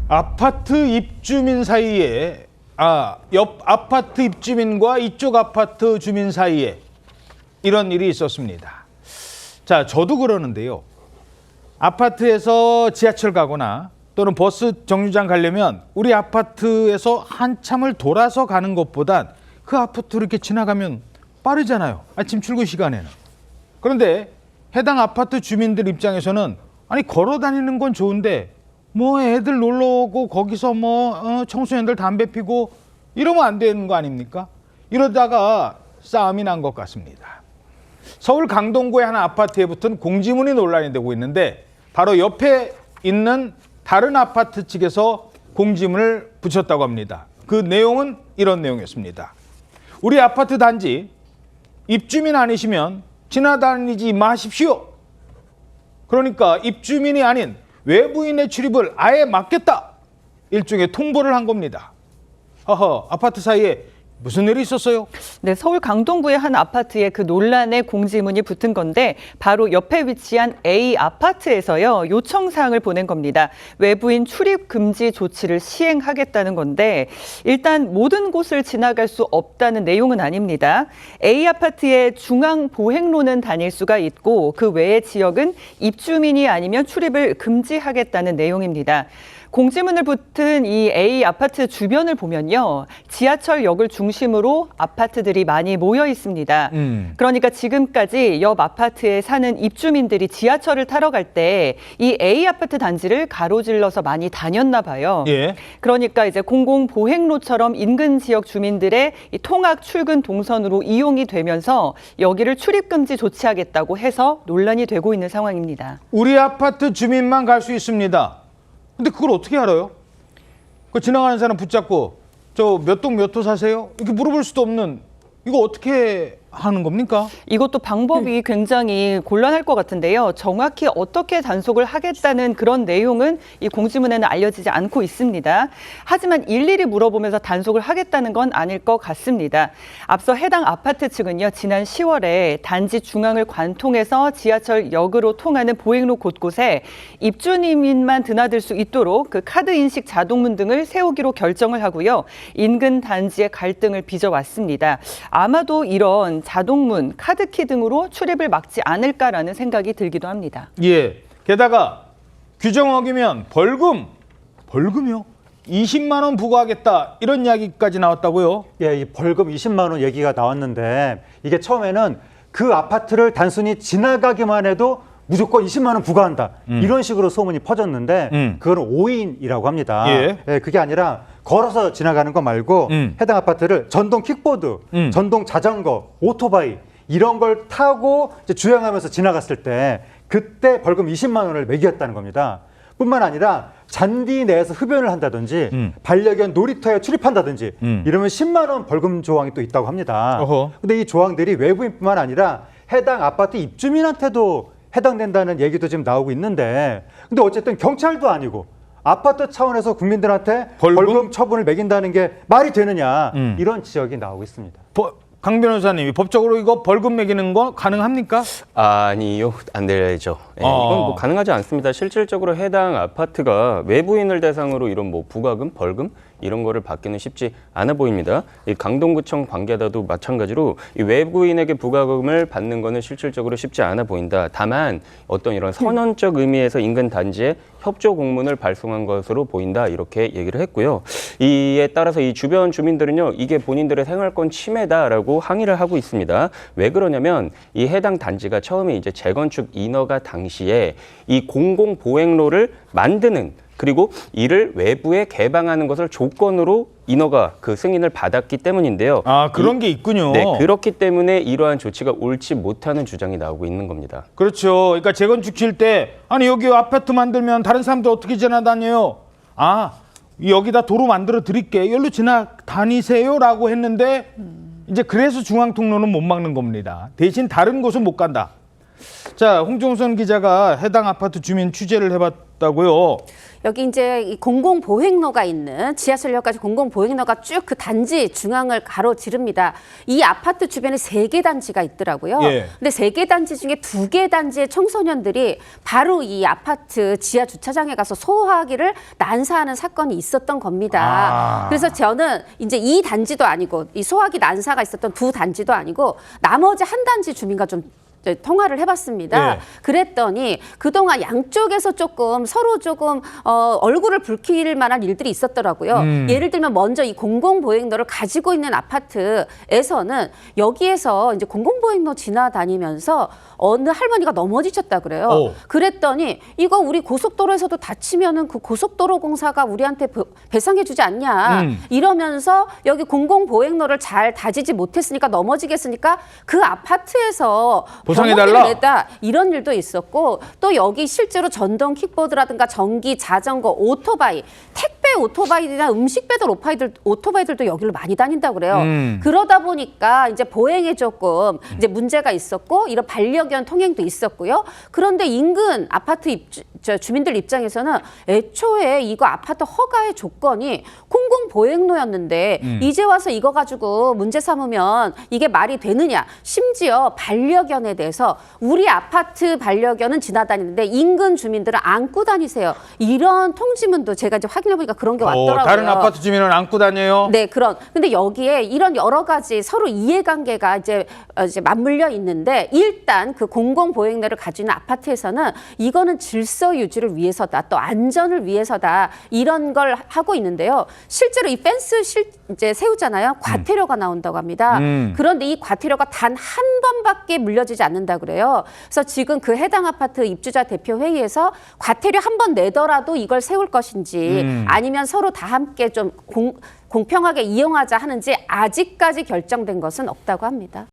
아파트 입주민 사이에 옆 아파트 입주민과 이쪽 아파트 주민 사이에 이런 일이 있었습니다. 자, 저도 그러는데요. 아파트에서 지하철 가거나 또는 버스 정류장 가려면 우리 아파트에서 한참을 돌아서 가는 것보단 그 아파트를 이렇게 지나가면 빠르잖아요. 아침 출근 시간에는. 그런데 해당 아파트 주민들 입장에서는 아니 걸어 다니는 건 좋은데 뭐 애들 놀러 오고 거기서 청소년들 담배 피고 이러면 안 되는 거 아닙니까? 이러다가 싸움이 난 것 같습니다. 서울 강동구의 한 아파트에 붙은 공지문이 논란이 되고 있는데 바로 옆에 있는 다른 아파트 측에서 공지문을 붙였다고 합니다. 그 내용은 이런 내용이었습니다. 우리 아파트 단지 입주민 아니시면 지나다니지 마십시오. 그러니까 입주민이 아닌 외부인의 출입을 아예 막겠다. 일종의 통보를 한 겁니다. 허허, 아파트 사이에 무슨 일이 있었어요? 네, 서울 강동구의 한 아파트에 그 논란의 공지문이 붙은 건데 바로 옆에 위치한 A 아파트에서요. 요청사항을 보낸 겁니다. 외부인 출입 금지 조치를 시행하겠다는 건데 일단 모든 곳을 지나갈 수 없다는 내용은 아닙니다. A 아파트의 중앙 보행로는 다닐 수가 있고 그 외의 지역은 입주민이 아니면 출입을 금지하겠다는 내용입니다. 공지문을 붙은 이 A 아파트 주변을 보면요. 지하철역을 중심으로 아파트들이 많이 모여 있습니다. 그러니까 지금까지 옆 아파트에 사는 입주민들이 지하철을 타러 갈 때 이 A 아파트 단지를 가로질러서 많이 다녔나 봐요. 예. 그러니까 이제 공공보행로처럼 인근 지역 주민들의 이 통학 출근 동선으로 이용이 되면서 여기를 출입금지 조치하겠다고 해서 논란이 되고 있는 상황입니다. 우리 아파트 주민만 갈 수 있습니다. 근데 그걸 어떻게 알아요? 그 지나가는 사람 붙잡고 저 몇 동 몇 호 사세요? 이렇게 물어볼 수도 없는 이거 어떻게 하는 겁니까? 이것도 방법이 굉장히 곤란할 것 같은데요. 정확히 어떻게 단속을 하겠다는 그런 내용은 이 공지문에는 알려지지 않고 있습니다. 하지만 일일이 물어보면서 단속을 하겠다는 건 아닐 것 같습니다. 앞서 해당 아파트 측은요, 지난 10월에 단지 중앙을 관통해서 지하철역으로 통하는 보행로 곳곳에 입주민만 드나들 수 있도록 그 카드 인식 자동문 등을 세우기로 결정을 하고요. 인근 단지의 갈등을 빚어왔습니다. 아마도 이런 자동문, 카드키 등으로 출입을 막지 않을까라는 생각이 들기도 합니다. 예. 게다가 규정 어기면 벌금이요? 20만 원 부과하겠다 이런 이야기까지 나왔다고요? 예, 이 벌금 20만 원 얘기가 나왔는데 이게 처음에는 그 아파트를 단순히 지나가기만 해도 무조건 20만 원 부과한다. 이런 식으로 소문이 퍼졌는데 그건 오인이라고 합니다. 예. 예, 그게 아니라 걸어서 지나가는 거 말고 해당 아파트를 전동 킥보드, 전동 자전거, 오토바이 이런 걸 타고 이제 주행하면서 지나갔을 때 그때 벌금 20만 원을 매겼다는 겁니다. 뿐만 아니라 잔디 내에서 흡연을 한다든지 반려견 놀이터에 출입한다든지 이러면 10만 원 벌금 조항이 또 있다고 합니다. 근데 이 조항들이 외부인뿐만 아니라 해당 아파트 입주민한테도 해당된다는 얘기도 지금 나오고 있는데 근데 어쨌든 경찰도 아니고 아파트 차원에서 국민들한테 벌금 처분을 매긴다는 게 말이 되느냐 이런 지적이 나오고 있습니다. 강 변호사님이 법적으로 이거 벌금 매기는 거 가능합니까? 아니요, 안 되죠. 예, 이건 뭐 가능하지 않습니다. 실질적으로 해당 아파트가 외부인을 대상으로 이런 뭐 부과금, 벌금 이런 거를 받기는 쉽지 않아 보입니다. 이 강동구청 관계자도 마찬가지로 이 외부인에게 부과금을 받는 거는 실질적으로 쉽지 않아 보인다. 다만 어떤 이런 선언적 의미에서 인근 단지에 협조 공문을 발송한 것으로 보인다. 이렇게 얘기를 했고요. 이에 따라서 이 주변 주민들은요, 이게 본인들의 생활권 침해다라고 항의를 하고 있습니다. 왜 그러냐면 이 해당 단지가 처음에 이제 재건축 인허가 당시에 이 공공보행로를 만드는 그리고 이를 외부에 개방하는 것을 조건으로 인허가 그 승인을 받았기 때문인데요. 아, 그런 게 있군요. 네, 그렇기 때문에 이러한 조치가 옳지 못하는 주장이 나오고 있는 겁니다. 그렇죠. 그러니까 재건축 칠 때 아니 여기 아파트 만들면 다른 사람들 어떻게 지나다녀요? 아, 여기다 도로 만들어 드릴게. 여기로 지나다니세요라고 했는데 이제 그래서 중앙통로는 못 막는 겁니다. 대신 다른 곳은 못 간다. 자, 홍종선 기자가 해당 아파트 주민 취재를 해봤다고요. 여기 이제 이 공공보행로가 있는 지하철역까지 공공보행로가 쭉 그 단지 중앙을 가로지릅니다. 이 아파트 주변에 3개 단지가 있더라고요. 예. 근데 3개 단지 중에 2개 단지의 청소년들이 바로 이 아파트 지하 주차장에 가서 소화기를 난사하는 사건이 있었던 겁니다. 아. 그래서 저는 이제 이 단지도 아니고 이 소화기 난사가 있었던 2 단지도 아니고 나머지 한 단지 주민과 좀 통화를 해봤습니다. 예. 그랬더니 그동안 양쪽에서 조금 서로 조금 얼굴을 붉힐 만한 일들이 있었더라고요. 예를 들면 먼저 이 공공보행로를 가지고 있는 아파트에서는 여기에서 이제 공공보행로 지나다니면서 어느 할머니가 넘어지셨다 그래요. 오. 그랬더니 이거 우리 고속도로에서도 다치면은 그 고속도로 공사가 우리한테 배상해주지 않냐 이러면서 여기 공공보행로를 잘 다지지 못했으니까 넘어지겠으니까 그 아파트에서 보상해달라. 병원비를 냈다 이런 일도 있었고 또 여기 실제로 전동 킥보드라든가 전기 자전거 오토바이 택배 오토바이나 음식 배달 오토바이들도 여기를 많이 다닌다고 그래요. 그러다 보니까 이제 보행에 조금 이제 문제가 있었고 이런 반려견 통행도 있었고요. 그런데 인근 아파트 주민들 입장에서는 애초에 이거 아파트 허가의 조건이 공공보행로였는데 이제 와서 이거 가지고 문제 삼으면 이게 말이 되느냐. 심지어 반려견에 대해서 우리 아파트 반려견은 지나다니는데 인근 주민들은 안고 다니세요. 이런 통지문도 제가 이제 확인해 보니까 그런 게 왔더라고요. 다른 아파트 주민은 안고 다녀요? 네, 근데 여기에 이런 여러 가지 서로 이해관계가 이제 맞물려 있는데 일단 그 공공보행로를 가지고 있는 아파트에서는 이거는 질서 유지를 위해서다, 또 안전을 위해서다 이런 걸 하고 있는데요. 실제로 이 펜스 이제 세우잖아요. 과태료가 나온다고 합니다. 그런데 이 과태료가 단 한 번밖에 물려지지 않는다 그래요. 그래서 지금 그 해당 아파트 입주자 대표 회의에서 과태료 한 번 내더라도 이걸 세울 것인지 아니면 서로 다 함께 좀 공평하게 이용하자 하는지 아직까지 결정된 것은 없다고 합니다.